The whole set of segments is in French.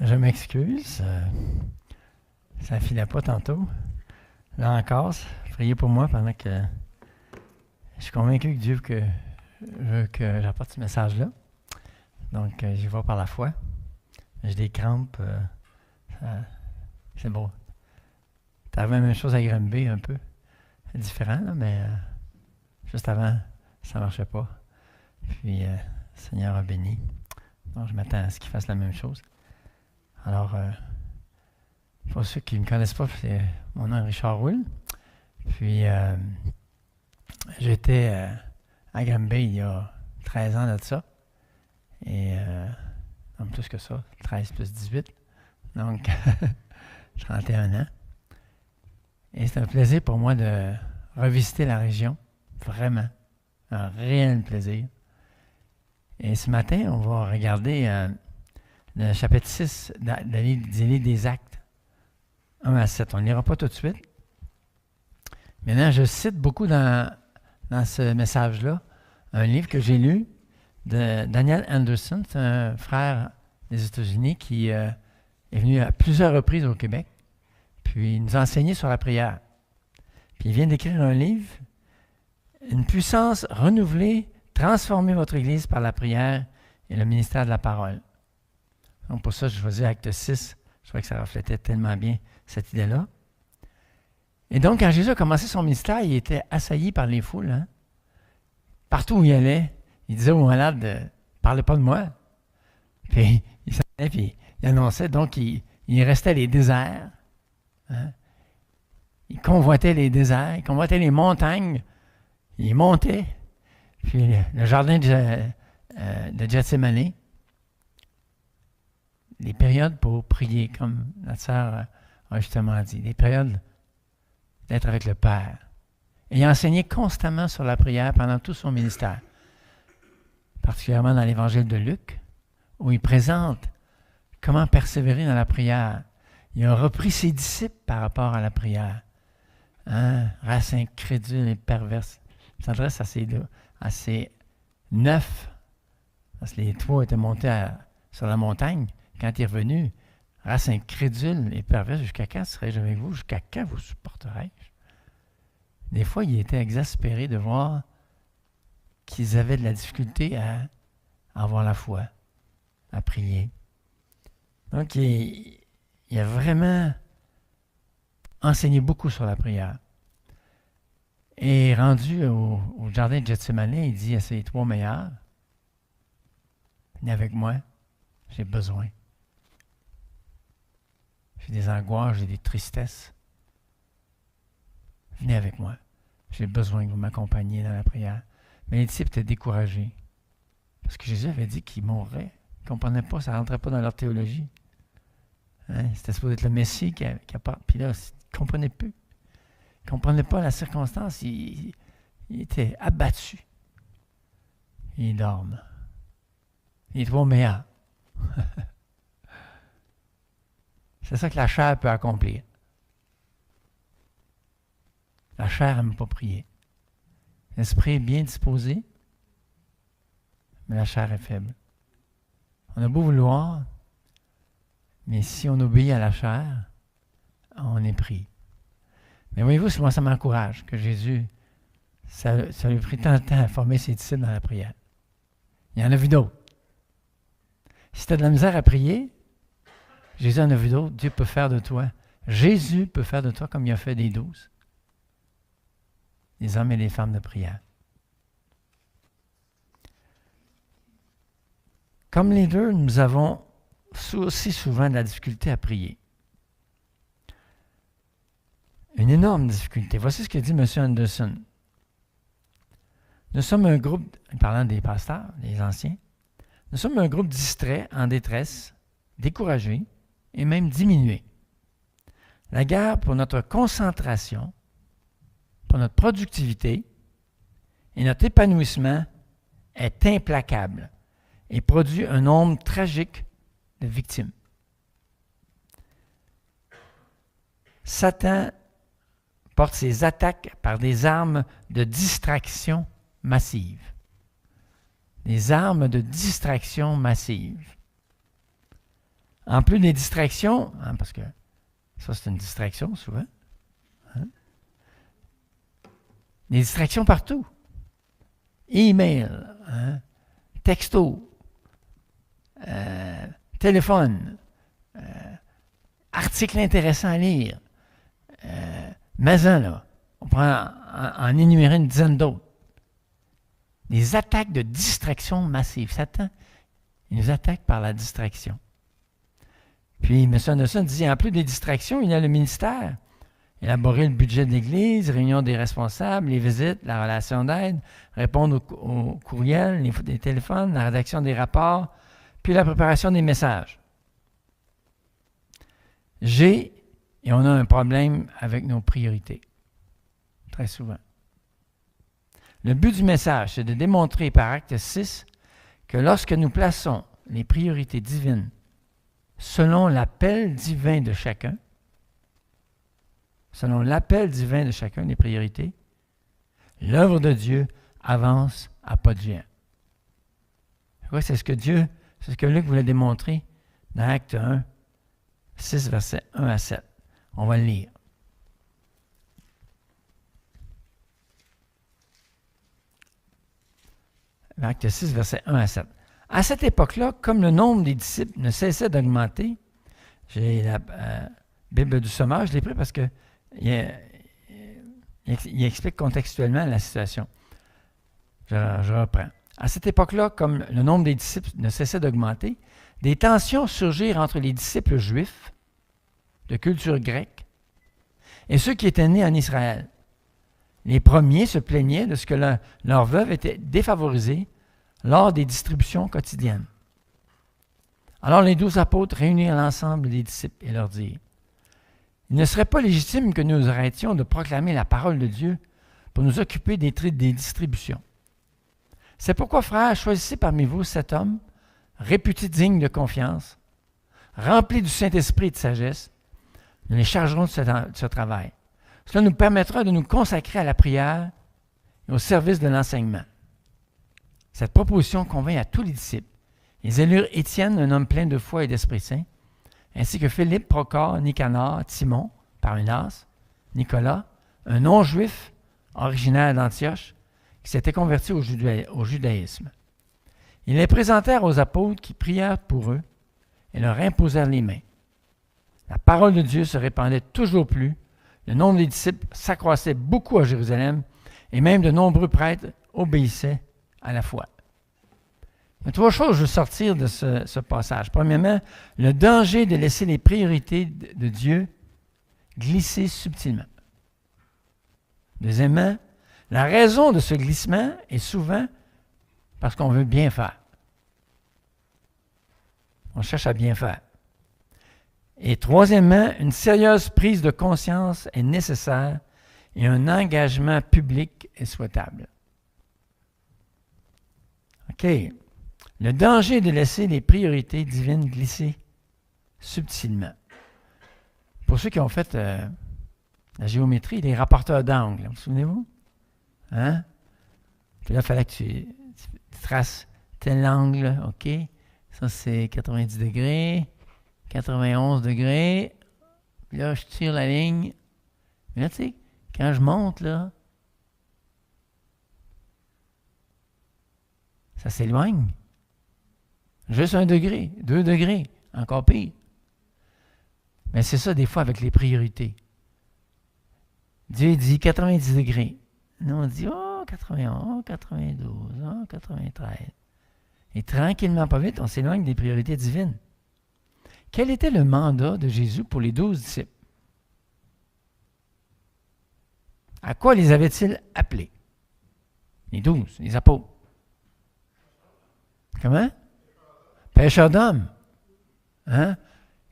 Je m'excuse. Ça ne filait pas tantôt. Là encore, priez pour moi pendant que je suis convaincu que Dieu veut que j'apporte ce message-là. Donc, j'y vais par la foi. J'ai des crampes. C'est bon. Tu avais la même chose à Granby, un peu. C'est différent, là, mais juste avant, ça ne marchait pas. Puis, le Seigneur a béni. Donc, je m'attends à ce qu'il fasse la même chose. Alors, pour ceux qui ne me connaissent pas, mon nom est Richard Roule. Puis, j'étais à Granby il y a 13 ans de ça. Et, non, plus que ça, 13 plus 18. Donc, 31 ans. Et c'est un plaisir pour moi de revisiter la région. Vraiment. Un réel plaisir. Et ce matin, on va regarder le chapitre 6 des livres des Actes, 1 à 7. On ne lira pas tout de suite. Maintenant, je cite beaucoup dans ce message-là un livre que j'ai lu de Daniel Anderson. C'est un frère des États-Unis qui est venu à plusieurs reprises au Québec. Puis il nous a enseigné sur la prière. Puis il vient d'écrire un livre, Une puissance renouvelée, transformez votre Église par la prière et le ministère de la parole. Donc pour ça, je choisis Acte 6. Je trouvais que ça reflétait tellement bien cette idée-là. Et donc, quand Jésus a commencé son ministère, il était assailli par les foules. Hein? Partout où il allait, il disait aux malades, ne parlez pas de moi. Puis il s'en allait, puis il annonçait. Donc, il restait les déserts. Hein? Il convoitait les déserts, il convoitait les montagnes. Il montait. Puis le jardin de Gethsémani, les périodes pour prier, comme la sœur a justement dit, des périodes d'être avec le Père. Et il a enseigné constamment sur la prière pendant tout son ministère, particulièrement dans l'Évangile de Luc, où il présente comment persévérer dans la prière. Il a repris ses disciples par rapport à la prière. Hein? Race incrédule et perverse. Il s'adresse à ces 9, parce que les 3 étaient montés sur la montagne. Quand il est revenu, race incrédule et perverse, jusqu'à quand serais-je avec vous? Jusqu'à quand vous supporterai-je? Des fois, il était exaspéré de voir qu'ils avaient de la difficulté à avoir la foi, à prier. Donc, il a vraiment enseigné beaucoup sur la prière. Et rendu au jardin de Gethsémani, il dit à ses 3 meilleurs, venez avec moi, j'ai besoin. J'ai des angoisses, j'ai des tristesses. Venez avec moi. J'ai besoin que vous m'accompagniez dans la prière. Mais les disciples étaient découragés. Parce que Jésus avait dit qu'ils mourraient. Ils ne comprenaient pas, ça ne rentrait pas dans leur théologie. Hein? C'était supposé être le Messie qui apporte. Puis là, ils ne comprenaient plus. Ils ne comprenaient pas la circonstance. Ils étaient abattus. Ils dorment. Ils trouvent meilleurs. C'est ça que la chair peut accomplir. La chair n'aime pas prier. L'esprit est bien disposé, mais la chair est faible. On a beau vouloir, mais si on obéit à la chair, on est pris. Mais voyez-vous, moi, ça m'encourage que Jésus, ça lui a pris tant de temps à former ses disciples dans la prière. Il y en a vu d'autres. Si tu as de la misère à prier, Jésus en a vu d'autres. Dieu peut faire de toi. Jésus peut faire de toi comme il a fait des 12. Les hommes et les femmes de prière. Comme les deux, nous avons aussi souvent de la difficulté à prier. Une énorme difficulté. Voici ce que dit M. Anderson. Nous sommes un groupe, parlant des pasteurs, des anciens, nous sommes un groupe distrait, en détresse, découragé et même diminué. La guerre pour notre concentration, pour notre productivité et notre épanouissement est implacable et produit un nombre tragique de victimes. Satan porte ses attaques par des armes de distraction massive. Des armes de distraction massive. En plus des distractions, parce que ça, c'est une distraction souvent. Des distractions partout. Email, texto, téléphone, article intéressant à lire, maison, là. On pourrait en énumérer une dizaine d'autres. Des attaques de distraction massives. Satan, il nous attaque par la distraction. Puis, M. Anderson dit, en plus des distractions, il y a le ministère. Élaborer le budget de l'Église, réunion des responsables, les visites, la relation d'aide, répondre aux courriels, les téléphones, la rédaction des rapports, puis la préparation des messages. Et on a un problème avec nos priorités. Très souvent. Le but du message, c'est de démontrer par acte 6 que lorsque nous plaçons les priorités divines selon l'appel divin de chacun, des priorités, l'œuvre de Dieu avance à pas de géant. C'est ce que Luc voulait démontrer dans Acte 1, 6, versets 1 à 7. On va le lire. Acte 6, versets 1 à 7. À cette époque-là, comme le nombre des disciples ne cessait d'augmenter, j'ai la Bible du Sommeur, je l'ai pris parce que il explique contextuellement la situation. Je reprends. À cette époque-là, comme le nombre des disciples ne cessait d'augmenter, des tensions surgirent entre les disciples juifs de culture grecque et ceux qui étaient nés en Israël. Les premiers se plaignaient de ce que leur veuve était défavorisée lors des distributions quotidiennes. Alors les 12 apôtres réunirent l'ensemble des disciples et leur dirent: il ne serait pas légitime que nous arrêtions de proclamer la parole de Dieu pour nous occuper des distributions. C'est pourquoi, frères, choisissez parmi vous 7 hommes, réputés dignes de confiance, remplis du Saint-Esprit et de sagesse. Nous les chargerons de ce travail. Cela nous permettra de nous consacrer à la prière et au service de l'enseignement. Cette proposition convint à tous les disciples. Ils élurent Étienne, un homme plein de foi et d'Esprit Saint, ainsi que Philippe, Procor, Nicanor, Timon, Parménas, Nicolas, un non-juif originaire d'Antioche, qui s'était converti au judaïsme. Ils les présentèrent aux apôtres qui prièrent pour eux et leur imposèrent les mains. La parole de Dieu se répandait toujours plus, le nombre des disciples s'accroissait beaucoup à Jérusalem et même de nombreux prêtres obéissaient à la foi. Il y a 3 choses que je veux sortir de ce passage. Premièrement, le danger de laisser les priorités de Dieu glisser subtilement. Deuxièmement, la raison de ce glissement est souvent parce qu'on veut bien faire. On cherche à bien faire. Et troisièmement, une sérieuse prise de conscience est nécessaire et un engagement public est souhaitable. OK. Le danger de laisser les priorités divines glisser subtilement. Pour ceux qui ont fait la géométrie, les rapporteurs d'angles, vous souvenez-vous? Hein? Puis là, il fallait que tu traces tel angle, OK? Ça, c'est 90 degrés, 91 degrés. Puis là, je tire la ligne. Mais là, tu sais, quand je monte, là, ça s'éloigne. Juste 1 degré, 2 degrés, encore pire. Mais c'est ça des fois avec les priorités. Dieu dit 90 degrés. Nous, on dit, 91, 92, 93. Et tranquillement, pas vite, on s'éloigne des priorités divines. Quel était le mandat de Jésus pour les 12 disciples? À quoi les avait-il appelés? Les 12, les apôtres. Comment? Pêcheurs d'hommes. Hein?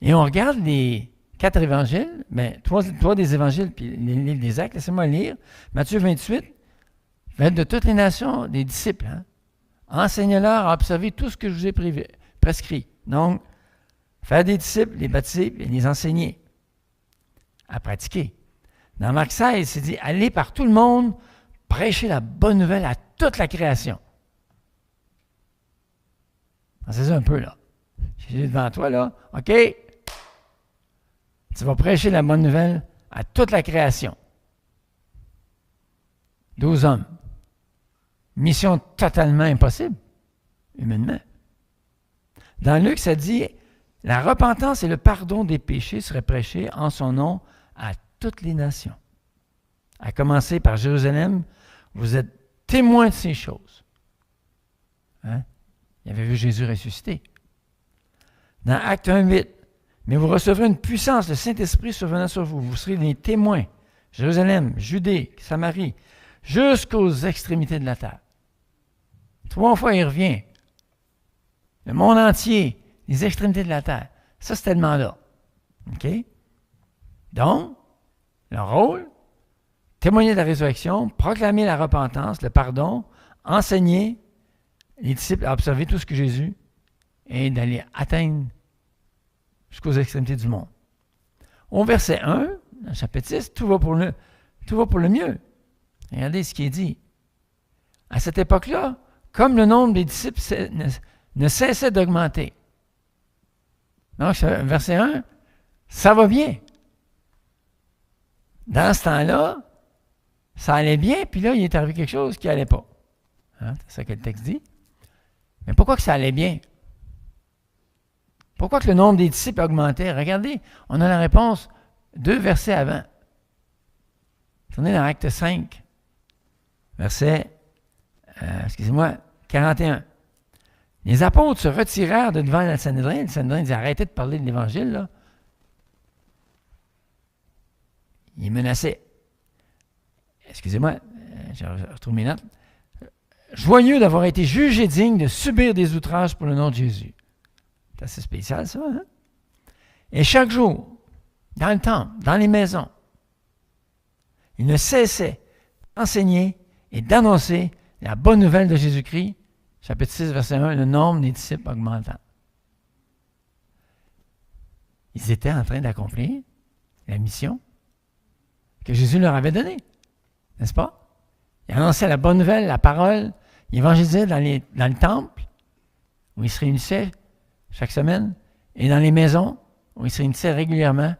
Et on regarde les 4 évangiles, mais 3 des évangiles, puis les livres des Actes, laissez-moi lire. Matthieu 28, faites de toutes les nations des disciples. Hein? Enseignez-leur à observer tout ce que je vous ai prescrit. Donc, faire des disciples, les baptiser et les enseigner. À pratiquer. Dans Marc 16, c'est dit, allez par tout le monde, prêcher la bonne nouvelle à toute la création. Pensez-y un peu, là. Jésus est devant toi, là. OK? Tu vas prêcher la bonne nouvelle à toute la création. 12 hommes. Mission totalement impossible, humainement. Dans Luc, ça dit, la repentance et le pardon des péchés seraient prêchés en son nom à toutes les nations. À commencer par Jérusalem, vous êtes témoins de ces choses. Hein? Il avait vu Jésus ressusciter. Dans Acte 1:8, mais vous recevrez une puissance, le Saint-Esprit survenant sur vous. Vous serez des témoins. Jérusalem, Judée, Samarie, jusqu'aux extrémités de la terre. 3 fois, il revient. Le monde entier, les extrémités de la terre. Ça, c'était le mandat. OK? Donc, le rôle, témoigner de la résurrection, proclamer la repentance, le pardon, enseigner les disciples à observer tout ce que Jésus et d'aller atteindre jusqu'aux extrémités du monde. Au verset 1, dans le chapitre 6, tout va pour le mieux. Regardez ce qui est dit. À cette époque-là, comme le nombre des disciples ne cessait d'augmenter. Donc, verset 1, ça va bien. Dans ce temps-là, ça allait bien, puis là, il est arrivé quelque chose qui n'allait pas. Hein? C'est ça que le texte dit. Mais pourquoi que ça allait bien? Pourquoi que le nombre des disciples augmentait? Regardez, on a la réponse 2 versets avant. Tournez dans Acte 5, verset, 41. Les apôtres se retirèrent de devant le Sanhédrin. Le Sanhédrin dit, arrêtez de parler de l'Évangile, là. Il menaçait. Excusez-moi, je retrouve mes notes. Joyeux d'avoir été jugé digne de subir des outrages pour le nom de Jésus. C'est assez spécial, ça, hein? Et chaque jour, dans le temple, dans les maisons, il ne cessait d'enseigner et d'annoncer la bonne nouvelle de Jésus-Christ. Chapitre 6, verset 1, le nombre des disciples augmentant. Ils étaient en train d'accomplir la mission que Jésus leur avait donnée, n'est-ce pas? Ils annonçaient la bonne nouvelle, la parole, ils évangélisaient dans le temple, où ils se réunissaient chaque semaine, et dans les maisons, où ils se réunissaient régulièrement.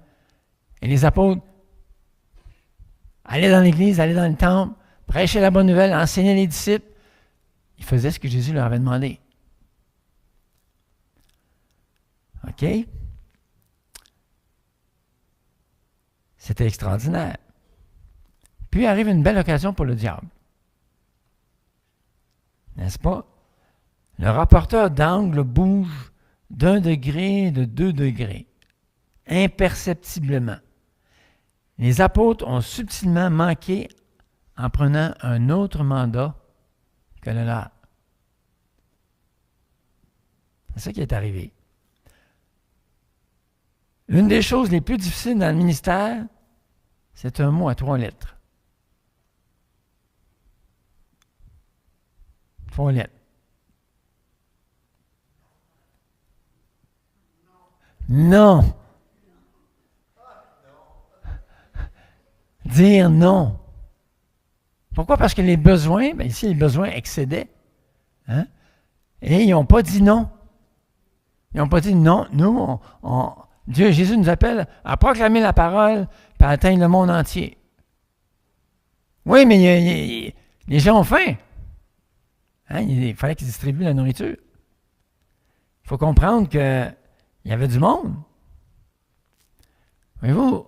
Et les apôtres allaient dans l'église, allaient dans le temple, prêchaient la bonne nouvelle, enseignaient les disciples. Ils faisaient ce que Jésus leur avait demandé. OK? C'était extraordinaire. Puis arrive une belle occasion pour le diable. N'est-ce pas? Le rapporteur d'angle bouge d'1 degré, de 2 degrés, imperceptiblement. Les apôtres ont subtilement manqué en prenant un autre mandat que le leur. C'est ça qui est arrivé. Une des choses les plus difficiles dans le ministère, c'est un mot à 3 lettres. 3 lettres. Non. Dire non. Pourquoi? Parce que les besoins, bien ici, les besoins excédaient. Hein? Et ils n'ont pas dit non. Ils n'ont pas dit non. Nous, Dieu, Jésus nous appelle à proclamer la parole et à atteindre le monde entier. Oui, mais les gens ont faim. Hein? Il fallait qu'ils distribuent la nourriture. Il faut comprendre qu'il y avait du monde. Voyez-vous,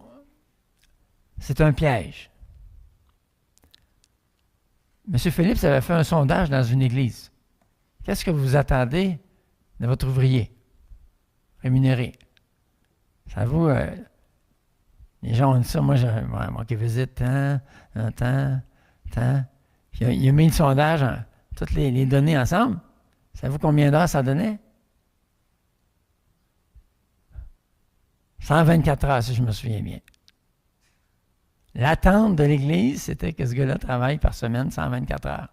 c'est un piège. M. Philippe avait fait un sondage dans une église. Qu'est-ce que vous attendez de votre ouvrier rémunéré? Ça vous, les gens ont dit ça. Moi, qui visite tant. Il a mis le sondage, toutes les données ensemble. Savez-vous combien d'heures ça donnait? 124 heures, si je me souviens bien. L'attente de l'Église, c'était que ce gars-là travaille par semaine 124 heures.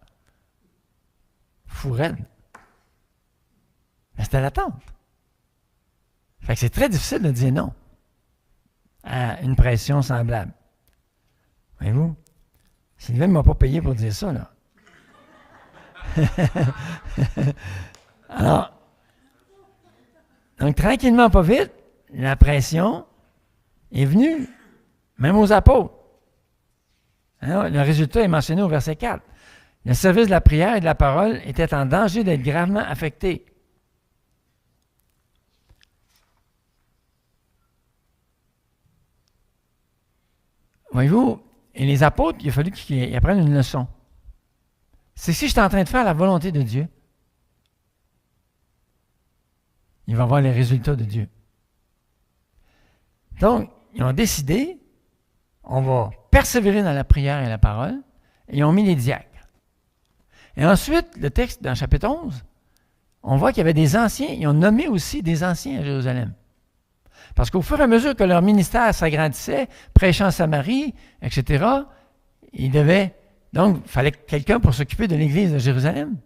Fou raide. Mais c'était l'attente. Fait que c'est très difficile de dire non à une pression semblable. Voyez-vous? Sylvain ne m'a pas payé pour dire ça, là. Alors, Donc, tranquillement, pas vite, la pression est venue, même aux apôtres. Hein, le résultat est mentionné au verset 4. Le service de la prière et de la parole était en danger d'être gravement affecté. Voyez-vous, et les apôtres, il a fallu qu'ils apprennent une leçon. C'est si je suis en train de faire la volonté de Dieu, il va voir les résultats de Dieu. Donc, ils ont décidé, on va persévérer dans la prière et la parole, et ils ont mis les diacres. Et ensuite, le texte dans le chapitre 11, on voit qu'il y avait des anciens, ils ont nommé aussi des anciens à Jérusalem. Parce qu'au fur et à mesure que leur ministère s'agrandissait, prêchant en Samarie, etc., ils devaient, donc, il fallait quelqu'un pour s'occuper de l'Église de Jérusalem.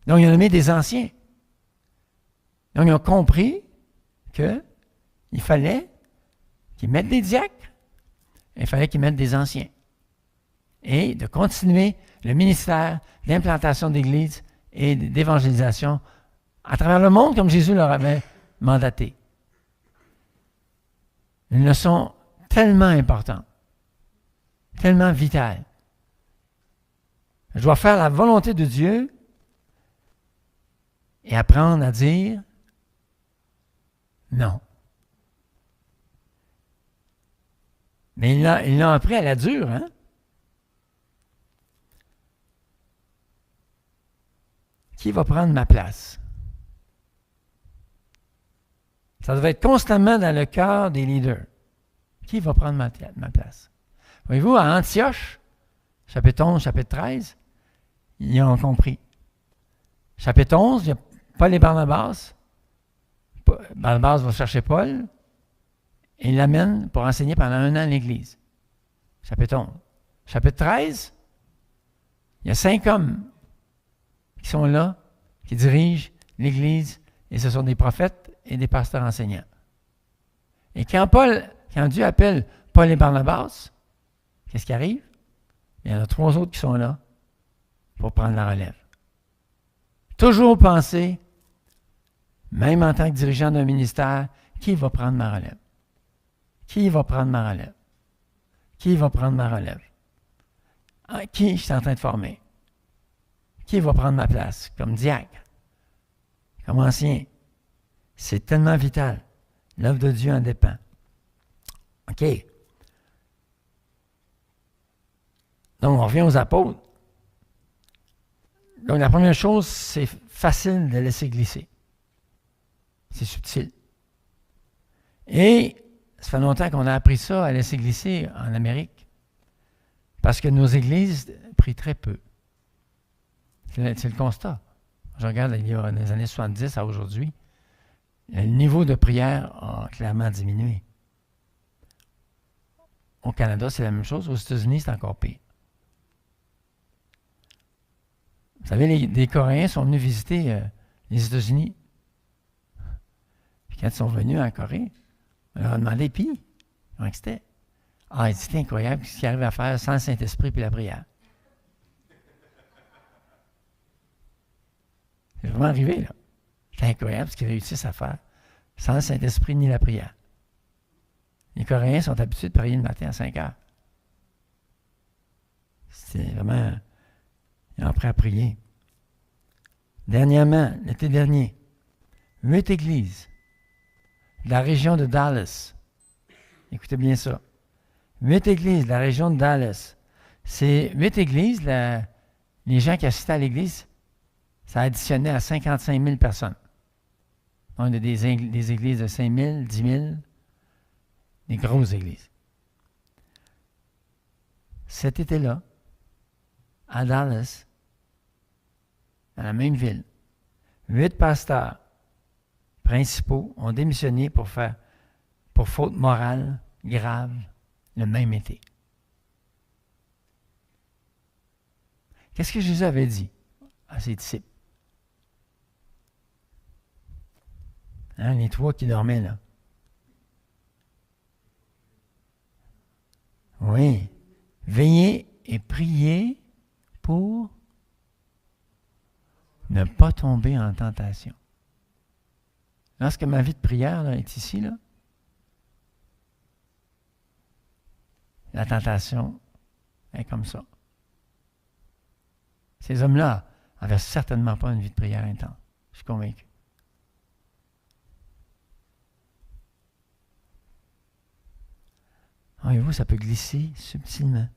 Donc, ils ont nommé des anciens. Donc, ils ont compris qu'il fallait qu'ils mettent des diacres, et il fallait qu'ils mettent des anciens. Et de continuer le ministère d'implantation d'Église et d'évangélisation à travers le monde, comme Jésus leur avait mandaté. Une leçon tellement importante, tellement vitale. Je dois faire la volonté de Dieu et apprendre à dire non. Mais ils l'ont appris à la dure, hein? Qui va prendre ma place? Ça devait être constamment dans le cœur des leaders. Qui va prendre ma place? Voyez-vous, à Antioche, chapitre 11, chapitre 13, ils ont compris. Chapitre 11, il y a Paul et Barnabas. Barnabas va chercher Paul et il l'amène pour enseigner pendant 1 an l'Église. Chapitre 11. Chapitre 13, il y a 5 hommes qui sont là, qui dirigent l'Église, et ce sont des prophètes et des pasteurs enseignants. Et quand Dieu appelle Paul et Barnabas, qu'est-ce qui arrive? Il y en a 3 autres qui sont là pour prendre la relève. Toujours penser, même en tant que dirigeant d'un ministère, qui va prendre ma relève? Qui va prendre ma relève? Qui va prendre ma relève? Qui je suis en train de former? Qui va prendre ma place comme diacre, comme ancien? C'est tellement vital. L'œuvre de Dieu en dépend. OK. Donc, on revient aux apôtres. Donc, la première chose, c'est facile de laisser glisser. C'est subtil. Et ça fait longtemps qu'on a appris ça à laisser glisser en Amérique. Parce que nos églises prient très peu. C'est le constat. Je regarde il y a des années 70 à aujourd'hui, le niveau de prière a clairement diminué. Au Canada, c'est la même chose. Aux États-Unis, c'est encore pire. Vous savez, des Coréens sont venus visiter les États-Unis. Puis quand ils sont venus en Corée, on leur a demandé, puis, comment c'était? Ah, c'était incroyable ce qu'ils arrivaient à faire sans le Saint-Esprit puis la prière. C'est vraiment arrivé, là. C'est incroyable ce qu'ils réussissent à faire sans le Saint-Esprit ni la prière. Les Coréens sont habitués de prier le matin à 5 heures. C'est vraiment... Ils ont appris à prier. Dernièrement, l'été dernier, 8 églises de la région de Dallas. Écoutez bien ça. 8 églises de la région de Dallas. Ces 8 églises, les gens qui assistaient à l'église, ça additionnait à 55 000 personnes. On a des églises de 5 000, 10 000, des grosses églises. Cet été-là, à Dallas, dans la même ville, 8 pasteurs principaux ont démissionné pour faute morale grave le même été. Qu'est-ce que Jésus avait dit à ses disciples? Hein, les 3 qui dormaient là. Oui. Veillez et priez pour ne pas tomber en tentation. lorsque ma vie de prière là, est ici, là, la tentation est comme ça. Ces hommes-là n'avaient certainement pas une vie de prière intense. Je suis convaincu. Voyez-vous, ça peut glisser subtilement.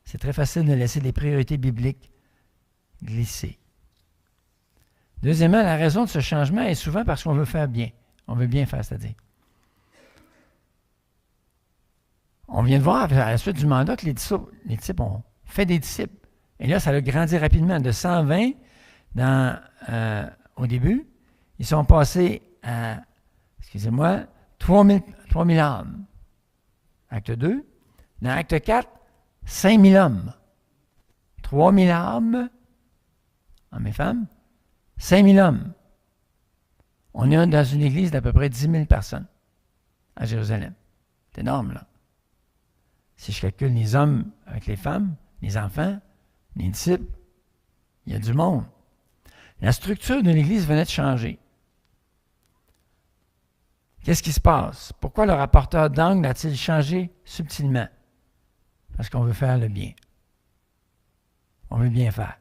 C'est très facile de laisser les priorités bibliques glisser. Deuxièmement, la raison de ce changement est souvent parce qu'on veut faire bien. On veut bien faire, c'est-à-dire. On vient de voir à la suite du mandat que les disciples ont fait des disciples. Et là, ça a grandi rapidement. De 120 au début, ils sont passés à, 3000 âmes. Acte 2. Dans Acte 4, 5000 hommes. 3000 âmes, hommes et femmes, 5000 hommes. On est dans une église d'à peu près 10 000 personnes à Jérusalem. C'est énorme, là. Si je calcule les hommes avec les femmes, les enfants, les disciples, il y a du monde. La structure de l'Église venait de changer. Qu'est-ce qui se passe? Pourquoi le rapporteur d'angle a-t-il changé subtilement? Parce qu'on veut faire le bien. On veut bien faire.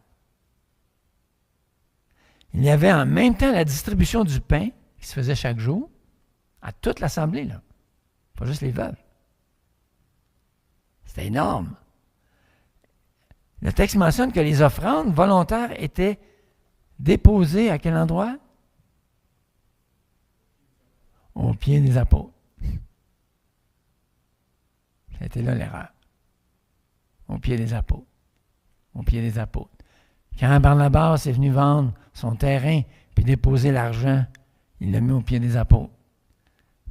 Il y avait en même temps la distribution du pain qui se faisait chaque jour à toute l'assemblée, là. Pas juste les veuves. C'était énorme. Le texte mentionne que les offrandes volontaires étaient déposées à quel endroit? Au pied des apôtres. C'était là l'erreur. Au pied des apôtres. Au pied des apôtres. Quand Barnabas est venu vendre son terrain puis déposer l'argent, il l'a mis au pied des apôtres.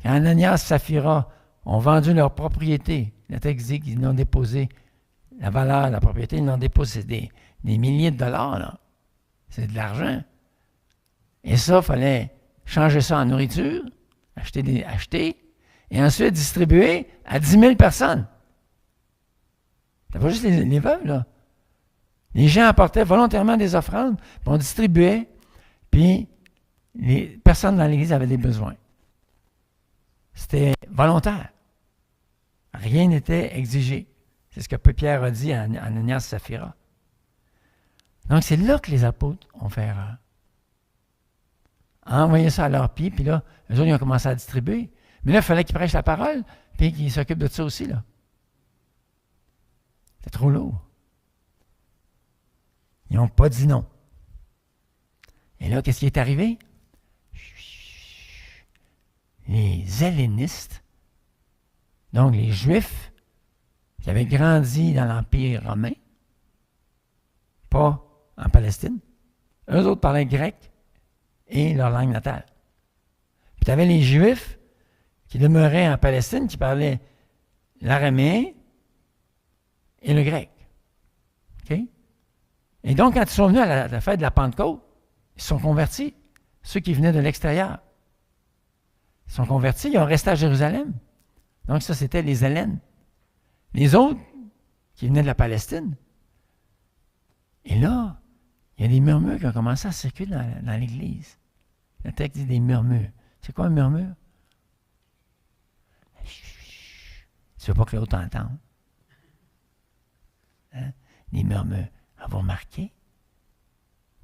Quand Ananias et Saphira ont vendu leur propriété, le texte dit qu'ils l'ont déposé, la valeur de la propriété, ils l'ont déposé, c'est des milliers de dollars, là. C'est de l'argent. Et ça, il fallait changer ça en nourriture, acheter, et ensuite distribuer à 10 000 personnes. C'est pas juste les veuves, là. Les gens apportaient volontairement des offrandes, puis on distribuait, puis les personnes dans l'Église avaient des besoins. C'était volontaire. Rien n'était exigé. C'est ce que Pierre a dit à Ananias et Saphira. Donc, c'est là que les apôtres ont fait erreur. Envoyer ça à leurs pieds, puis là, eux autres, ils ont commencé à distribuer. Mais là, il fallait qu'ils prêchent la parole, puis qu'ils s'occupent de ça aussi, là. C'est trop lourd. Ils n'ont pas dit non. Et là, qu'est-ce qui est arrivé? Les hellénistes, donc les Juifs qui avaient grandi dans l'Empire romain, pas en Palestine, eux autres parlaient grec et leur langue natale. Puis tu avais les Juifs qui demeuraient en Palestine, qui parlaient l'araméen et le grec. OK? Et donc, quand ils sont venus à la fête de la Pentecôte, ils se sont convertis, ceux qui venaient de l'extérieur. Ils sont convertis, ils ont resté à Jérusalem. Donc, ça, c'était les Hellènes. Les autres, qui venaient de la Palestine. Et là, il y a des murmures qui ont commencé à circuler dans l'Église. Le texte dit des murmures. C'est quoi un murmure? Tu ne veux pas que l'autre entende. Hein? Des murmures. Vous remarquez?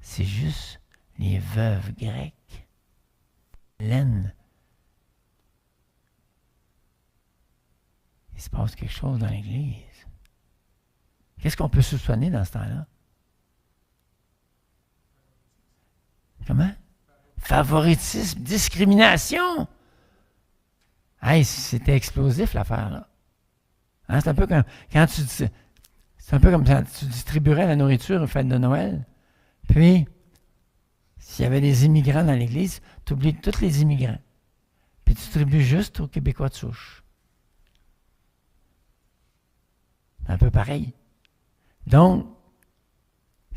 C'est juste les veuves grecques. Hélène. Il se passe quelque chose dans l'Église. Qu'est-ce qu'on peut soupçonner dans ce temps-là? Comment? Favoritisme, discrimination. Hey, c'était explosif l'affaire, là. Hein, c'est un peu comme quand tu distribuerais la nourriture aux fêtes de Noël. Puis, s'il y avait des immigrants dans l'Église, tu oublies tous les immigrants. Puis tu distribues juste aux Québécois de souche. C'est un peu pareil. Donc,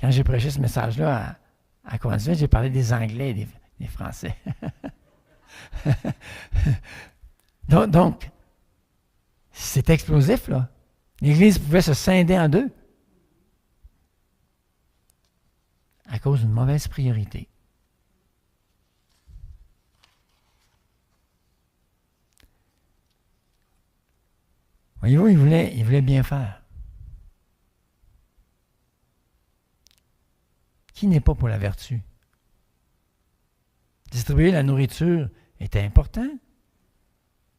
quand j'ai prêché ce message-là à Coansville, j'ai parlé des Anglais et des Français. donc, c'est explosif, là. L'Église pouvait se scinder en deux à cause d'une mauvaise priorité. Voyez-vous, il voulait bien faire. Qui n'est pas pour la vertu? Distribuer la nourriture était important.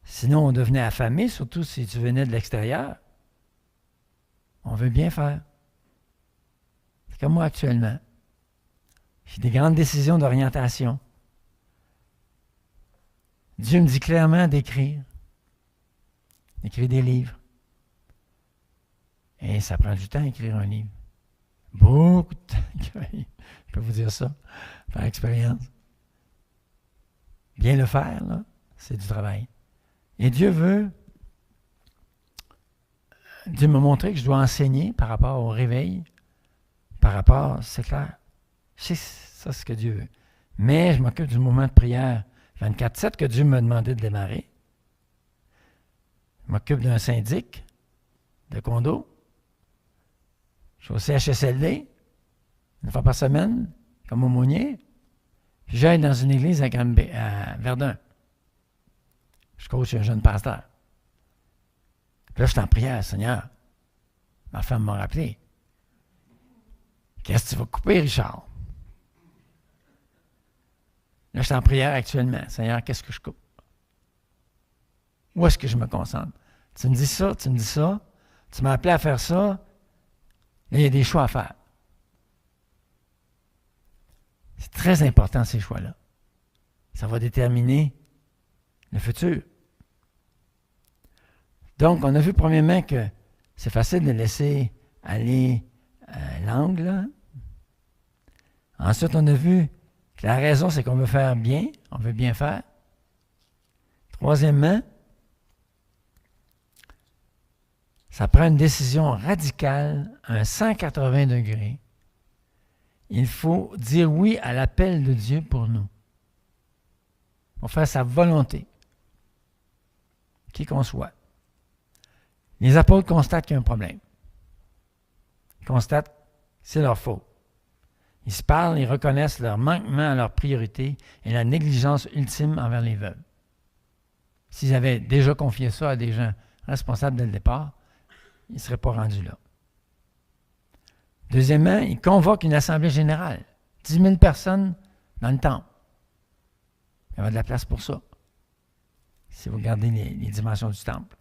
Sinon, on devenait affamé, surtout si tu venais de l'extérieur. On veut bien faire. C'est comme moi actuellement. J'ai des grandes décisions d'orientation. Dieu me dit clairement d'écrire des livres. Et ça prend du temps d'écrire un livre. Beaucoup de temps. Je peux vous dire ça, par expérience. Bien le faire, là, c'est du travail. Et Dieu m'a montré que je dois enseigner par rapport au réveil, c'est clair. Je sais ça, c'est ce que Dieu veut. Mais je m'occupe du moment de prière 24/7 que Dieu m'a demandé de démarrer. Je m'occupe d'un syndic de condo. Je suis au CHSLD, une fois par semaine, comme aumônier. Puis j'aide dans une église à Verdun. Je coach un jeune pasteur. Puis là, je suis en prière, Seigneur. Ma femme m'a rappelé. Qu'est-ce que tu vas couper, Richard? Là, je suis en prière actuellement. Seigneur, qu'est-ce que je coupe? Où est-ce que je me concentre? Tu me dis ça, tu m'as appelé à faire ça. Là, il y a des choix à faire. C'est très important, ces choix-là. Ça va déterminer le futur. Donc, on a vu premièrement que c'est facile de laisser aller l'angle. Là. Ensuite, on a vu que la raison, c'est qu'on veut faire bien, on veut bien faire. Troisièmement, ça prend une décision radicale, un 180 degrés. Il faut dire oui à l'appel de Dieu pour nous. Pour faire sa volonté. Qui qu'on soit. Les apôtres constatent qu'il y a un problème. Ils constatent que c'est leur faute. Ils se parlent, ils reconnaissent leur manquement à leur priorité et la négligence ultime envers les veuves. S'ils avaient déjà confié ça à des gens responsables dès le départ, ils ne seraient pas rendus là. Deuxièmement, ils convoquent une assemblée générale. 10 000 personnes dans le temple. Il y avait de la place pour ça. Si vous regardez les dimensions du temple.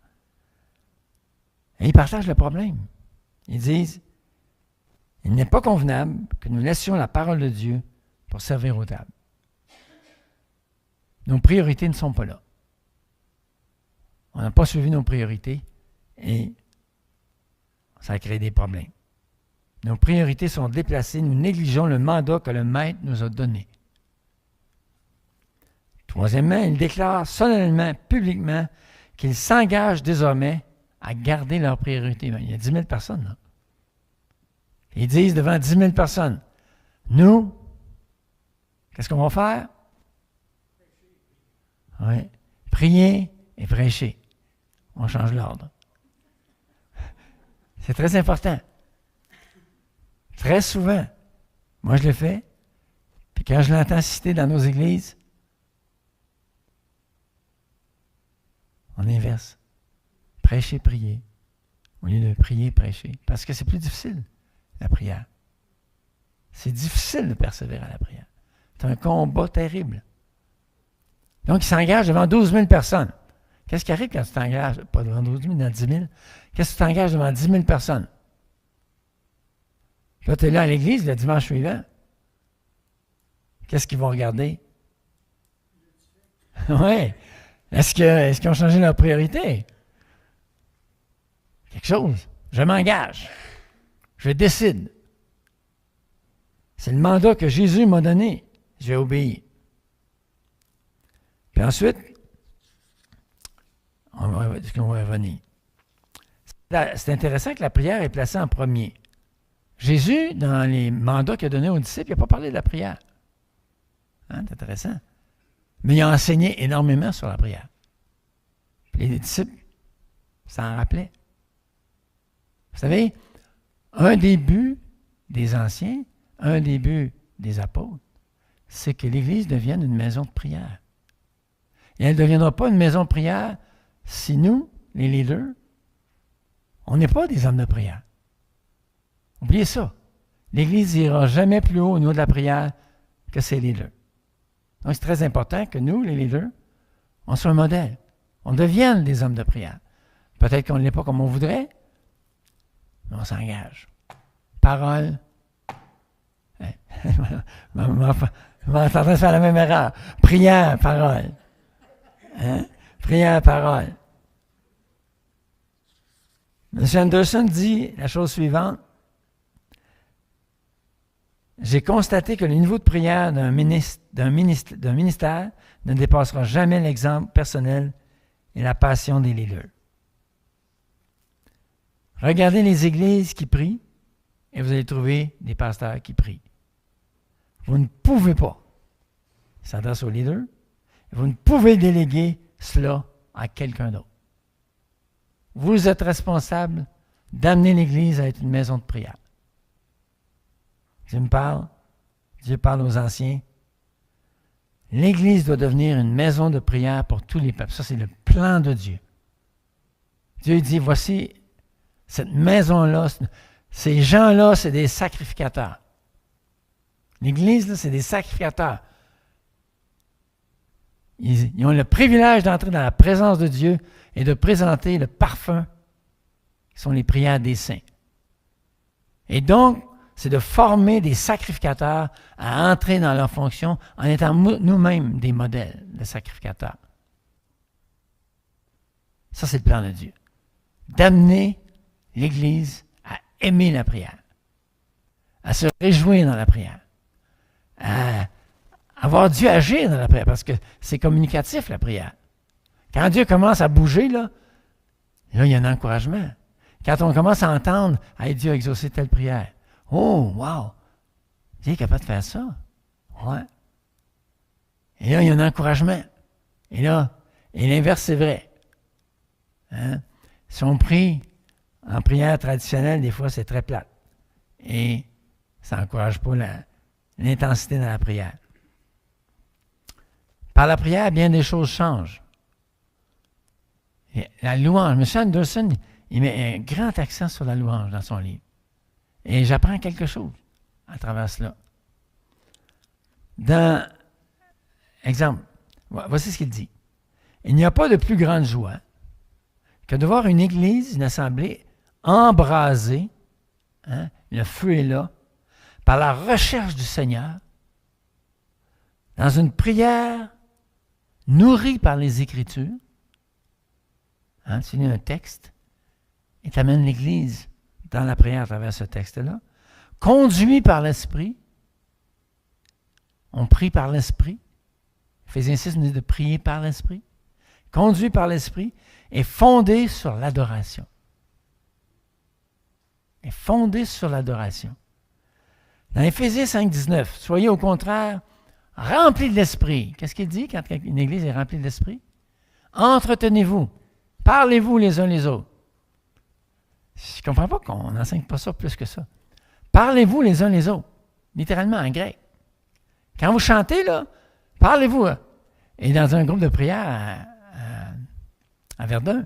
Et ils partagent le problème. Ils disent, il n'est pas convenable que nous laissions la parole de Dieu pour servir aux tables. Nos priorités ne sont pas là. On n'a pas suivi nos priorités et ça a créé des problèmes. Nos priorités sont déplacées, nous négligeons le mandat que le Maître nous a donné. Troisièmement, ils déclarent solennellement, publiquement, qu'ils s'engagent désormais à garder leurs priorités. Il y a 10 000 personnes, là. Ils disent devant 10 000 personnes, nous, qu'est-ce qu'on va faire? Oui. Prier et prêcher. On change l'ordre. C'est très important. Très souvent, moi je le fais, puis quand je l'entends citer dans nos églises, on inverse. Prêcher, prier, au lieu de prier, prêcher. Parce que c'est plus difficile, la prière. C'est difficile de persévérer à la prière. C'est un combat terrible. Donc, il s'engage devant 12 000 personnes. Qu'est-ce qui arrive quand tu t'engages, pas devant 12 000, dans 10 000? Qu'est-ce que tu t'engages devant 10 000 personnes? Là, tu es là à l'église le dimanche suivant. Qu'est-ce qu'ils vont regarder? Oui. Est-ce qu'ils ont changé leur priorité? Quelque chose. Je m'engage. Je décide. C'est le mandat que Jésus m'a donné. Je vais obéir. Puis ensuite, on va revenir. C'est intéressant que la prière est placée en premier. Jésus, dans les mandats qu'il a donnés aux disciples, il n'a pas parlé de la prière. Hein, c'est intéressant. Mais il a enseigné énormément sur la prière. Puis les disciples s'en rappelaient. Vous savez, un des buts des anciens, un des buts des apôtres, c'est que l'Église devienne une maison de prière. Et elle ne deviendra pas une maison de prière si nous, les leaders, On n'est pas des hommes de prière. Oubliez ça. L'Église n'ira jamais plus haut au niveau de la prière que ses leaders. Donc, c'est très important que nous, les leaders, on soit un modèle. On devienne des hommes de prière. Peut-être qu'on ne l'est pas comme on voudrait, mais on s'engage. Parole. Je m'entends faire la même erreur. Prière, parole. Hein? Prière, parole. M. Anderson dit la chose suivante. J'ai constaté que le niveau de prière d'un ministère ne dépassera jamais l'exemple personnel et la passion des leaders. Regardez les églises qui prient et vous allez trouver des pasteurs qui prient. Vous ne pouvez pas, il s'adresse aux leaders, vous ne pouvez déléguer cela à quelqu'un d'autre. Vous êtes responsable d'amener l'Église à être une maison de prière. Dieu parle aux anciens. L'Église doit devenir une maison de prière pour tous les peuples. Ça, c'est le plan de Dieu. Dieu dit, voici cette maison-là, ces gens-là, c'est des sacrificateurs. L'Église, là, c'est des sacrificateurs. Ils ont le privilège d'entrer dans la présence de Dieu et de présenter le parfum qui sont les prières des saints. Et donc, c'est de former des sacrificateurs à entrer dans leur fonction en étant nous-mêmes des modèles de sacrificateurs. Ça, c'est le plan de Dieu. D'amener l'Église à aimer la prière, à se réjouir dans la prière, à avoir Dieu agir dans la prière, parce que c'est communicatif, la prière. Quand Dieu commence à bouger, là, il y a un encouragement. Quand on commence à entendre « Hey, Dieu a exaucé telle prière », « Oh, wow! Dieu est capable de faire ça? » Ouais. Et là, il y a un encouragement. Et là, et l'inverse, c'est vrai. Hein? Si on prie en prière traditionnelle, des fois, c'est très plate. Et ça n'encourage pas l'intensité dans la prière. Par la prière, bien des choses changent. Et la louange, M. Anderson, il met un grand accent sur la louange dans son livre. Et j'apprends quelque chose à travers cela. Exemple, voici ce qu'il dit. Il n'y a pas de plus grande joie que de voir une église, une assemblée embrasée, hein, le feu est là, par la recherche du Seigneur, dans une prière nourrie par les Écritures. Hein, tu lis un texte et tu amènes l'Église dans la prière à travers ce texte-là. Conduit par l'Esprit. On prie par l'Esprit. Éphésiens 6 nous dit de prier par l'Esprit. Conduit par l'Esprit et fondé sur l'adoration. Et fondé sur l'adoration. Dans Éphésiens 5, 19, soyez au contraire remplis de l'Esprit. Qu'est-ce qu'il dit quand une Église est remplie de l'Esprit? Entretenez-vous. Parlez-vous les uns les autres. Je ne comprends pas qu'on n'enseigne pas ça plus que ça. Parlez-vous les uns les autres. Littéralement en grec. Quand vous chantez, là, parlez-vous. Hein? Et dans un groupe de prière à Verdun,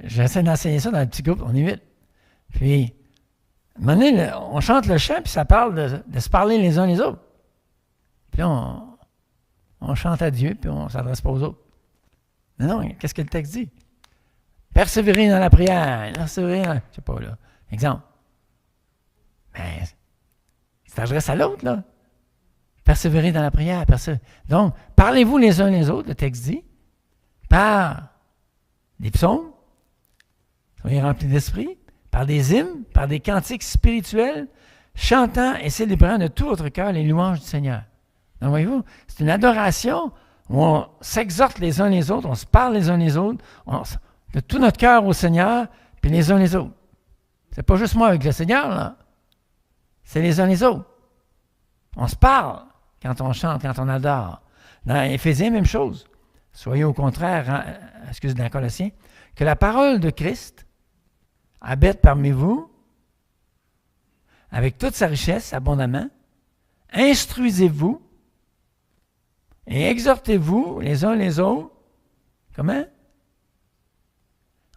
j'essaie d'enseigner ça dans le petit groupe, on est 8. Puis, à un moment donné, on chante le chant, puis ça parle de se parler les uns les autres. Puis là, on chante à Dieu, puis on ne s'adresse pas aux autres. Non, qu'est-ce que le texte dit? Persévérer dans la prière. Persévérer dans... Je sais pas, là. Exemple. Mais, tu t'adresses à l'autre, là. Persévérer dans la prière. Donc, parlez-vous les uns les autres, le texte dit, par des psaumes, soyez remplis d'esprit, par des hymnes, par des cantiques spirituels, chantant et célébrant de tout votre cœur les louanges du Seigneur. Donc, voyez-vous, c'est une adoration où on s'exhorte les uns les autres, on se parle les uns les autres, de tout notre cœur au Seigneur, puis les uns les autres. C'est pas juste moi avec le Seigneur, là. C'est les uns les autres. On se parle quand on chante, quand on adore. Dans Éphésiens, même chose. Soyez au contraire, dans Colossiens, que la parole de Christ habite parmi vous, avec toute sa richesse, abondamment. Instruisez-vous et exhortez-vous les uns les autres. Comment?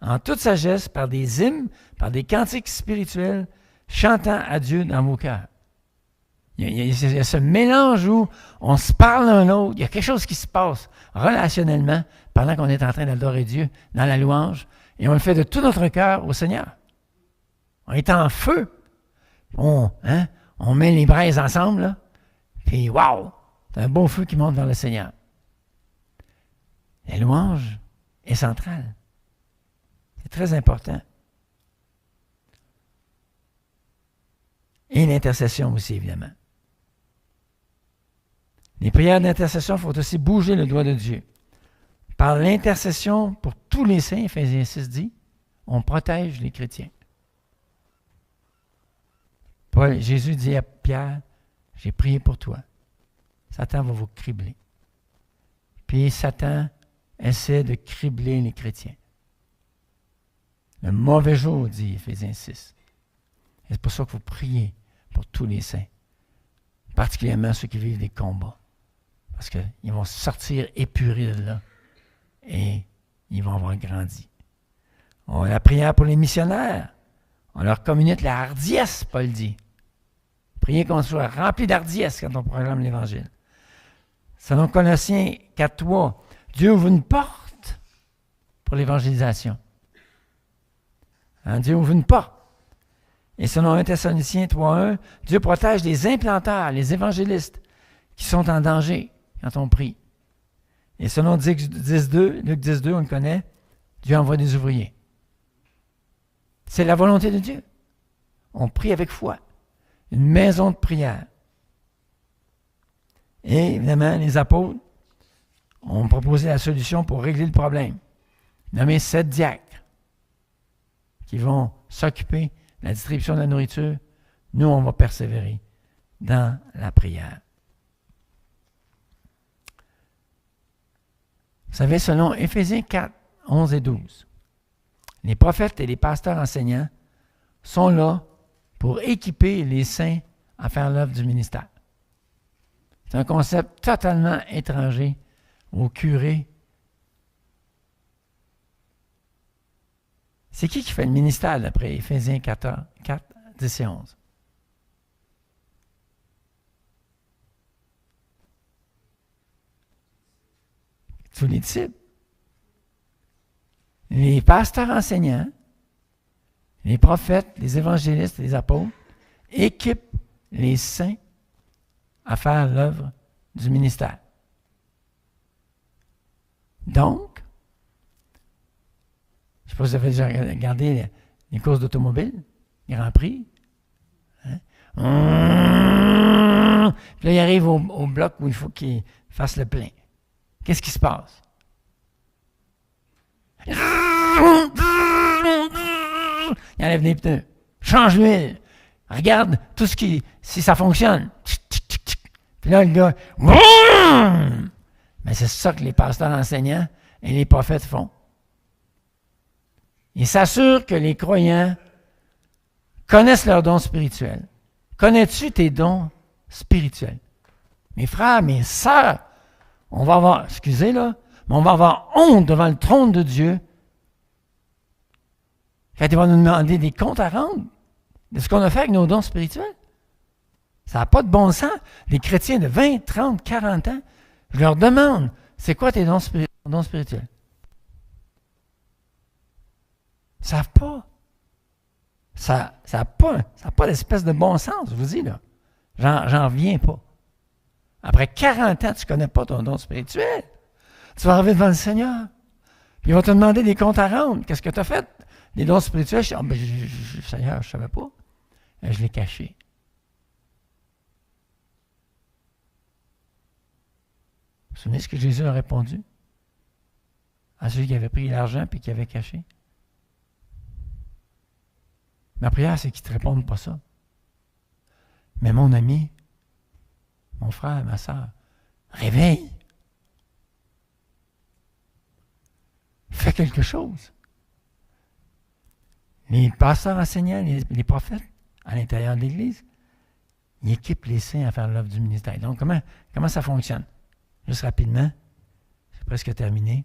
en toute sagesse, par des hymnes, par des cantiques spirituels, chantant à Dieu dans vos cœurs. Il y a ce mélange où on se parle l'un l'autre, il y a quelque chose qui se passe relationnellement pendant qu'on est en train d'adorer Dieu dans la louange, et on le fait de tout notre cœur au Seigneur. On est en feu. On met les braises ensemble, là, puis wow, c'est un beau feu qui monte vers le Seigneur. La louange est centrale. C'est très important. Et l'intercession aussi, évidemment. Les prières d'intercession font aussi bouger le doigt de Dieu. Par l'intercession pour tous les saints, Éphésiens 6 dit, on protège les chrétiens. Jésus dit à Pierre, j'ai prié pour toi. Satan va vous cribler. Puis Satan essaie de cribler les chrétiens. Le mauvais jour, dit Éphésiens 6. Et c'est pour ça qu'il faut prier pour tous les saints, particulièrement ceux qui vivent des combats. Parce qu'ils vont sortir épurés de là et ils vont avoir grandi. On a la prière pour les missionnaires. On leur communique la hardiesse, Paul dit. Priez qu'on soit rempli d'hardiesse quand on proclame l'Évangile. Selon Colossiens 4.3, Dieu ouvre une porte pour l'évangélisation. Dieu ouvre une porte. Et selon 1 Thessaloniciens 3.1, Dieu protège les implanteurs, les évangélistes, qui sont en danger quand on prie. Et selon Luc 10.2, on le connaît, Dieu envoie des ouvriers. C'est la volonté de Dieu. On prie avec foi. Une maison de prière. Et évidemment, les apôtres ont proposé la solution pour régler le problème. Nommer 7 diacres qui vont s'occuper de la distribution de la nourriture. Nous, on va persévérer dans la prière. Vous savez, selon Éphésiens 4, 11 et 12, les prophètes et les pasteurs enseignants sont là pour équiper les saints à faire l'œuvre du ministère. C'est un concept totalement étranger aux curés. C'est qui fait le ministère d'après Éphésiens 4, 10 et 11? Tous les disciples. Les pasteurs enseignants, les prophètes, les évangélistes, les apôtres équipent les saints à faire l'œuvre du ministère. Donc, je ne sais pas si vous avez déjà regardé les courses d'automobile, Grand Prix. Hein? Puis là, il arrive au bloc où il faut qu'il fasse le plein. Qu'est-ce qui se passe? Il enlève les pneus, change l'huile, regarde tout ce qui, si ça fonctionne. Puis là, le gars, mais c'est ça que les pasteurs enseignants et les prophètes font. Ils s'assurent que les croyants connaissent leurs dons spirituels. Connais-tu tes dons spirituels? Mes frères, mes sœurs, on va avoir, excusez là, mais on va avoir honte devant le trône de Dieu quand il va nous demander des comptes à rendre de ce qu'on a fait avec nos dons spirituels. Ça n'a pas de bon sens. Les chrétiens de 20, 30, 40 ans, je leur demande, c'est quoi tes dons spirituels? Ils ne savent pas. Ça n'a pas d'espèce de bon sens, je vous dis là. J'en reviens pas. Après 40 ans, tu ne connais pas ton don spirituel. Tu vas arriver devant le Seigneur. Puis il va te demander des comptes à rendre. Qu'est-ce que tu as fait? Les dons spirituels, Seigneur, je ne savais pas. Je l'ai caché. Vous vous souvenez ce que Jésus a répondu à celui qui avait pris l'argent et qui avait caché? Ma prière, c'est qu'il ne te réponde pas ça. Mais mon ami, mon frère, ma soeur, réveille. Fais quelque chose. Les pasteurs enseignants, les prophètes, à l'intérieur de l'Église, ils équipent les saints à faire l'œuvre du ministère. Donc, comment ça fonctionne? Juste rapidement, c'est presque terminé.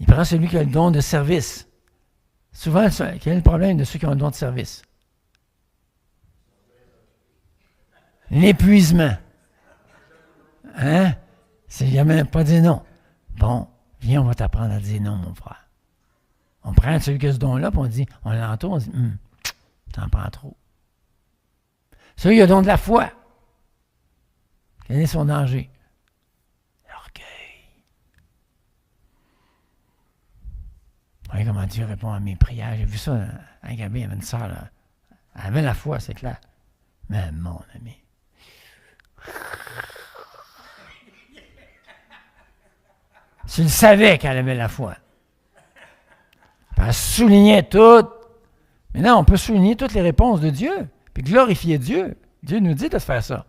Il prend celui qui a le don de service. Souvent, quel est le problème de ceux qui ont le don de service? L'épuisement. Hein? C'est jamais pas dire non. Bon, viens, on va t'apprendre à dire non, mon frère. On prend celui qui a ce don-là, puis on l'entoure, on dit, t'en prends trop. Celui qui a le don de la foi. Quel est son danger? L'orgueil. Voyez comment Dieu répond à mes prières. J'ai vu ça à Gabi, il y avait une sœur, là. Elle avait la foi, c'est clair. Mais mon ami. Tu le savais qu'elle avait la foi. Puis elle soulignait tout. Mais non, on peut souligner toutes les réponses de Dieu, puis glorifier Dieu. Dieu nous dit de faire ça.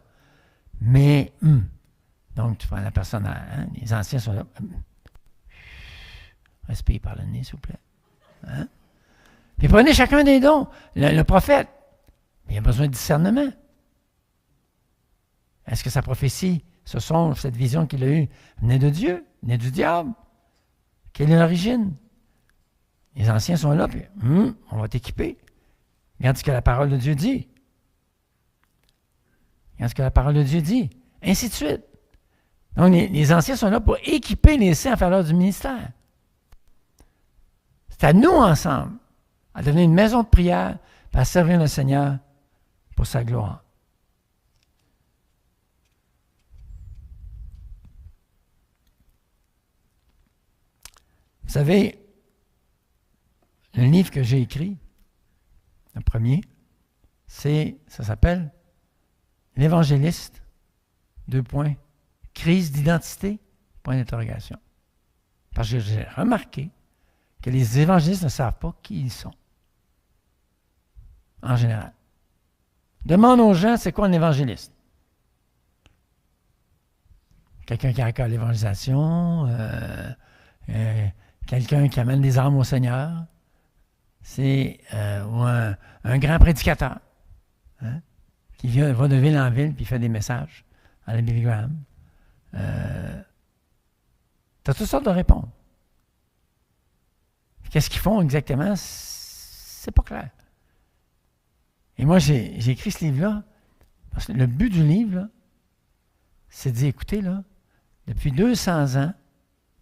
Mais, donc, tu prends la personne, les anciens sont là. Respire par le nez, s'il vous plaît. Hein? Puis prenez chacun des dons. Le prophète, il a besoin de discernement. Est-ce que sa prophétie, ce songe, cette vision qu'il a eue, venait de Dieu, venait du diable? Quelle est l'origine? Les anciens sont là, puis on va t'équiper. Regarde ce que la parole de Dieu dit. Regarde ce que la parole de Dieu dit. Ainsi de suite. Donc, les anciens sont là pour équiper les saints en faveur du ministère. C'est à nous ensemble à devenir une maison de prière et à servir le Seigneur pour sa gloire. Vous savez, le livre que j'ai écrit, le premier, ça s'appelle L'évangéliste, crise d'identité, point d'interrogation. Parce que j'ai remarqué que les évangélistes ne savent pas qui ils sont, en général. Demande aux gens, c'est quoi un évangéliste? Quelqu'un qui a à cœur l'évangélisation, quelqu'un qui amène des âmes au Seigneur, c'est ou un grand prédicateur, hein, qui va de ville en ville puis fait des messages à la Billy Graham. Tu as toutes sortes de réponses. Qu'est-ce qu'ils font exactement? C'est pas clair. Et moi, j'ai écrit ce livre-là, parce que le but du livre, là, c'est de dire, écoutez, là, depuis 200 ans,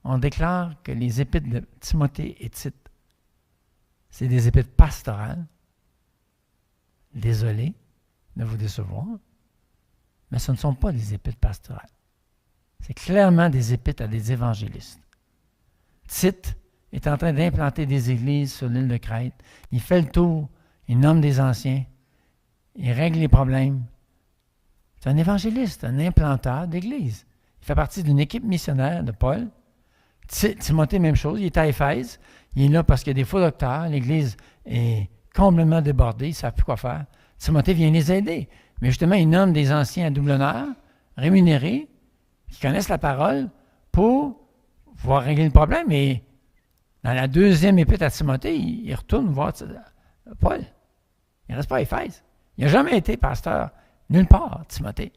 on déclare que les épîtres de Timothée et Tite, c'est des épîtres pastorales. Désolé de vous décevoir, mais ce ne sont pas des épîtres pastorales. C'est clairement des épîtres à des évangélistes. Tite est en train d'implanter des églises sur l'île de Crète. Il fait le tour, il nomme des anciens, il règle les problèmes. C'est un évangéliste, un implanteur d'église. Il fait partie d'une équipe missionnaire de Paul. Timothée, même chose, il est à Éphèse. Il est là parce qu'il y a des faux docteurs. L'église est complètement débordée, ils ne savent plus quoi faire. Timothée vient les aider. Mais justement, il nomme des anciens à double honneur, rémunérés, qui connaissent la parole pour pouvoir régler le problème. Et dans la deuxième épître à Timothée, il retourne voir Paul. Il ne reste pas à Éphèse. Il n'a jamais été pasteur nulle part, Timothée.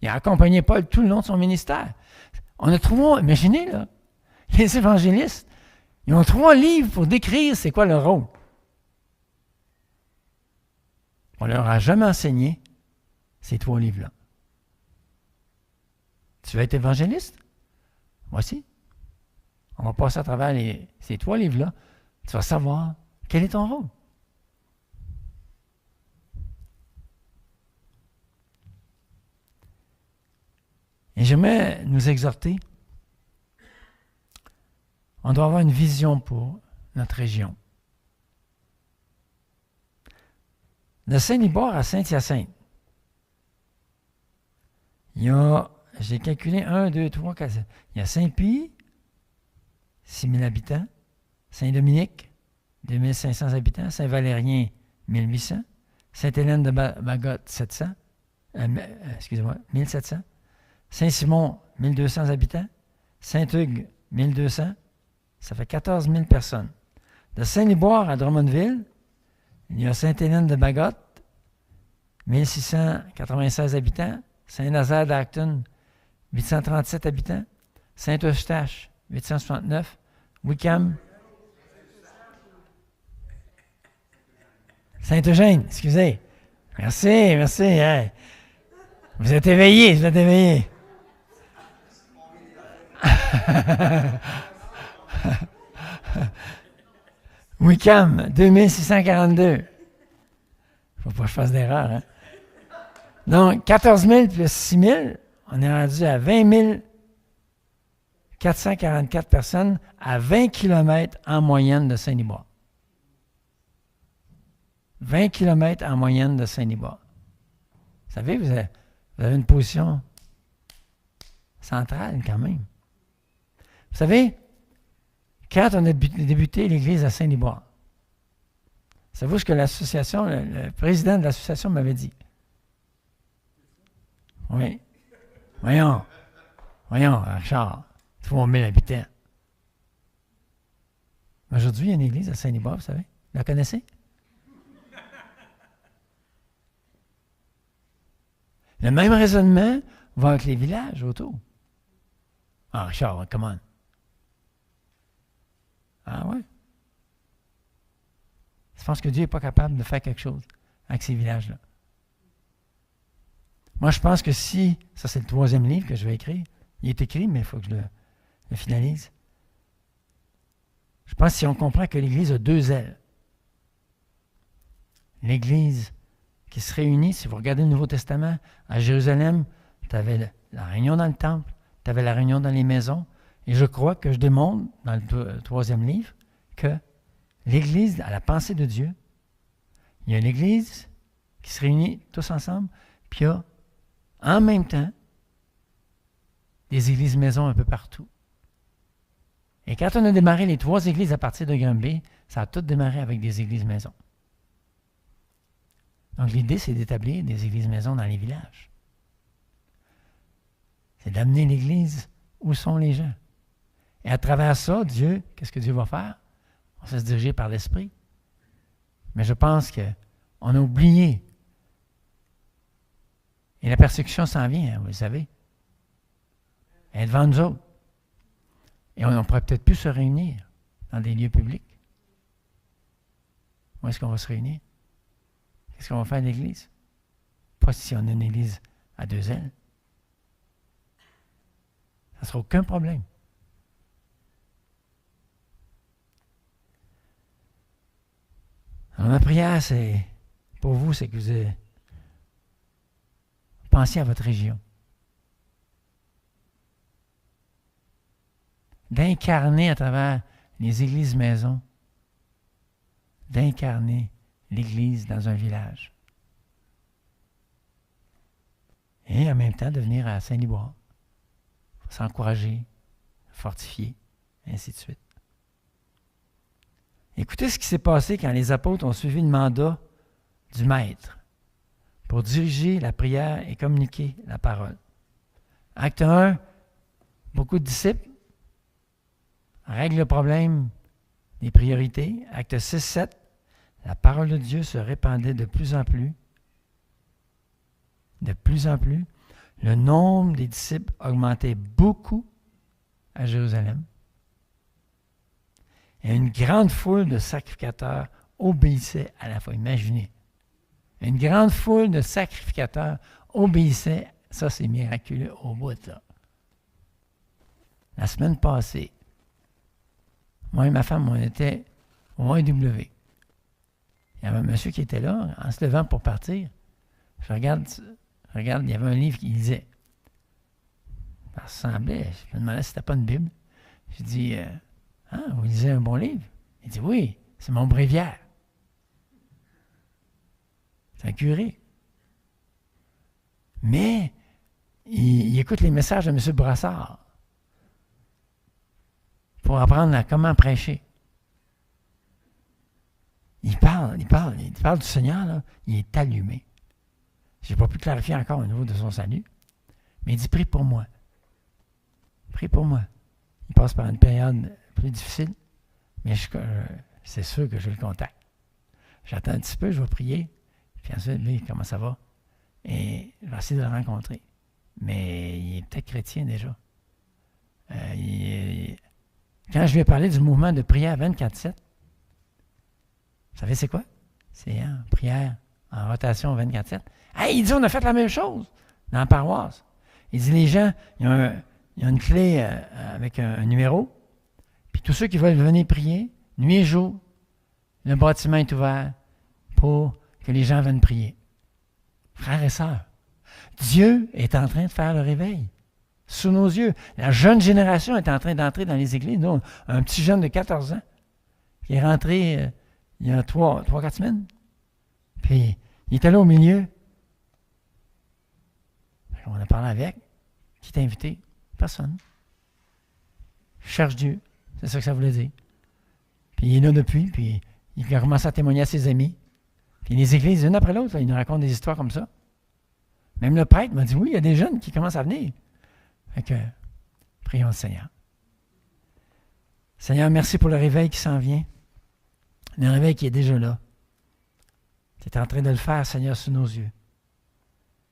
Il a accompagné Paul tout le long de son ministère. On a trouvé, imaginez, là, les évangélistes, ils ont 3 livres pour décrire c'est quoi leur rôle. On ne leur a jamais enseigné ces 3 livres-là. Tu veux être évangéliste? Voici. On va passer à travers ces 3 livres-là. Tu vas savoir quel est ton rôle. Et j'aimerais nous exhorter. On doit avoir une vision pour notre région. De Saint-Libore à Saint-Hyacinthe, il y a, j'ai calculé 1, 2, 3, 4, il y a Saint-Pie, 6 000 habitants, Saint-Dominique, 2 500 habitants, Saint-Valérien, 1 800, Sainte-Hélène de Bagotte, 700, 1700, Saint-Simon, 1 200 habitants, Saint-Hugues, 1 200, ça fait 14 000 personnes. De Saint-Liboire à Drummondville, il y a Sainte-Hélène de Bagotte, 1 696 habitants, Saint-Nazaire d'Acton, 837 habitants, Saint-Eustache, 869, Wickham. Saint-Eugène, excusez. Merci, merci. Hein. Vous êtes éveillés, vous êtes éveillés. Wickham, 2642. Il ne faut pas que je fasse d'erreur. Hein? Donc, 14 000 plus 6 000, on est rendu à 20 444 personnes à 20 km en moyenne de Saint-Liboire. 20 km en moyenne de Saint-Liboire. Vous savez, vous avez une position centrale quand même. Vous savez, quand on a débuté l'Église à Saint-Liboire, savez-vous ce que l'association, le président de l'association m'avait dit? Oui. Voyons, Richard, 3 000 habitants. Aujourd'hui, il y a une église à Saint-Liboire, vous savez? Vous la connaissez? Le même raisonnement va avec les villages autour. Ah, Richard, come on. Ah ouais? Je pense que Dieu n'est pas capable de faire quelque chose avec ces villages-là. Moi, je pense que si, ça c'est le 3e livre que je vais écrire, il est écrit, mais il faut que je le finalise. Je pense que si on comprend que l'Église a 2 ailes, l'Église qui se réunit, si vous regardez le Nouveau Testament, à Jérusalem, tu avais la réunion dans le temple, tu avais la réunion dans les maisons, et je crois que je démontre dans le 3e livre que l'Église a la pensée de Dieu. Il y a l'Église qui se réunit tous ensemble, puis il y a en même temps des églises maisons un peu partout. Et quand on a démarré les 3 églises à partir de Granby, ça a tout démarré avec des églises maisons. Donc l'idée, c'est d'établir des églises maisons dans les villages. C'est d'amener l'Église où sont les gens. Et à travers ça, Dieu, qu'est-ce que Dieu va faire? On va se diriger par l'Esprit. Mais je pense qu'on a oublié. Et la persécution s'en vient, hein, vous le savez. Elle est devant nous autres. Et on ne pourrait peut-être plus se réunir dans des lieux publics. Où est-ce qu'on va se réunir? Qu'est-ce qu'on va faire à l'Église? Pas si on a une Église à 2 ailes. Ça ne sera aucun problème. Alors, ma prière, c'est pour vous, c'est que vous pensiez à votre région. D'incarner à travers les églises maisons, d'incarner l'Église dans un village. Et en même temps, de venir à Saint-Liboire, s'encourager, fortifier, ainsi de suite. Écoutez ce qui s'est passé quand les apôtres ont suivi le mandat du Maître pour diriger la prière et communiquer la parole. Acte 1, beaucoup de disciples règlent le problème des priorités. Acte 6, 7, la parole de Dieu se répandait de plus en plus. De plus en plus. Le nombre des disciples augmentait beaucoup à Jérusalem. Et une grande foule de sacrificateurs obéissait à la foi. Imaginez. Une grande foule de sacrificateurs obéissait. Ça, c'est miraculeux au bout, là. La semaine passée, moi et ma femme, on était au AW. Il y avait un monsieur qui était là, en se levant pour partir. Je regarde, il y avait un livre qu'il lisait. Ça ressemblait, je me demandais si c'était pas une Bible. Je dis, vous lisez un bon livre? Il dit, oui, c'est mon bréviaire. C'est un curé. Mais, il écoute les messages de M. Brassard pour apprendre à comment prêcher. Il parle du Seigneur, là, il est allumé. Je n'ai pas pu clarifier encore au niveau de son salut, mais il dit, prie pour moi. Prie pour moi. Il passe par une période plus difficile, mais c'est sûr que je le contacte. J'attends un petit peu, je vais prier, puis ensuite, lui, comment ça va? Et je vais essayer de le rencontrer. Mais il est peut-être chrétien déjà. Il Quand je lui ai parlé du mouvement de prière 24/7, vous savez c'est quoi? C'est prière en rotation 24/7. Hey, il dit, on a fait la même chose dans la paroisse. Il dit, les gens, ils ont une clé avec un numéro, puis tous ceux qui veulent venir prier, nuit et jour, le bâtiment est ouvert pour que les gens viennent prier. Frères et sœurs, Dieu est en train de faire le réveil sous nos yeux. La jeune génération est en train d'entrer dans les églises. Nous, un petit jeune de 14 ans qui est rentré il y a 3-4 semaines. Puis, il était là au milieu. On a parlé avec. Qui t'a invité? Personne. Je cherche Dieu. C'est ça que ça voulait dire. Puis, il est là depuis. Puis, il a commencé à témoigner à ses amis. Puis, les églises, une après l'autre, ils nous racontent des histoires comme ça. Même le prêtre m'a dit, oui, il y a des jeunes qui commencent à venir. Fait que, prions le Seigneur. Seigneur, merci pour le réveil qui s'en vient. Le réveil qui est déjà là. Tu es en train de le faire, Seigneur, sous nos yeux.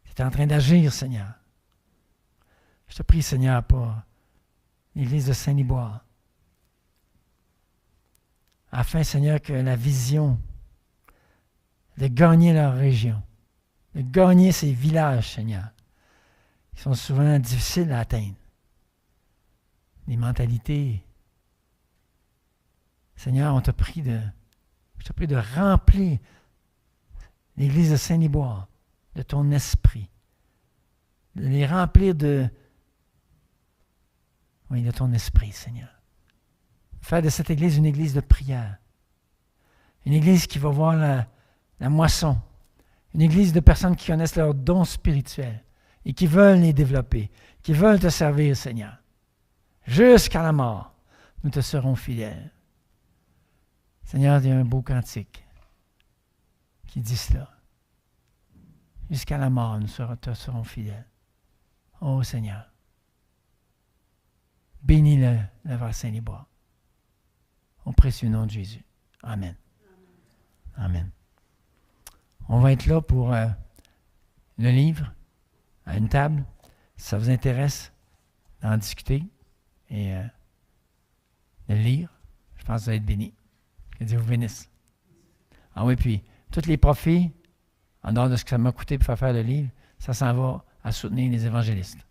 Tu es en train d'agir, Seigneur. Je te prie, Seigneur, pour l'église de Saint-Liboire. Afin, Seigneur, que la vision de gagner leur région, de gagner ces villages, Seigneur, qui sont souvent difficiles à atteindre. Des mentalités. Seigneur, je te prie de remplir l'église de Saint-Liboire de ton esprit. De les remplir de ton esprit, Seigneur. Faire de cette église une église de prière. Une église qui va voir la moisson. Une église de personnes qui connaissent leurs dons spirituels et qui veulent les développer, qui veulent te servir, Seigneur. Jusqu'à la mort, nous te serons fidèles. Seigneur, il y a un beau cantique qui dit cela. Jusqu'à la mort, nous te serons fidèles. Oh Seigneur, bénis-le, vers Saint-Liboire. Au précieux nom de Jésus. Amen. Amen. On va être là pour le livre, à une table. Si ça vous intéresse d'en discuter et de le lire, je pense que vous allez être bénis. Que Dieu vous bénisse. Ah oui, puis, tous les profits, en dehors de ce que ça m'a coûté pour faire le livre, ça s'en va à soutenir les évangélistes.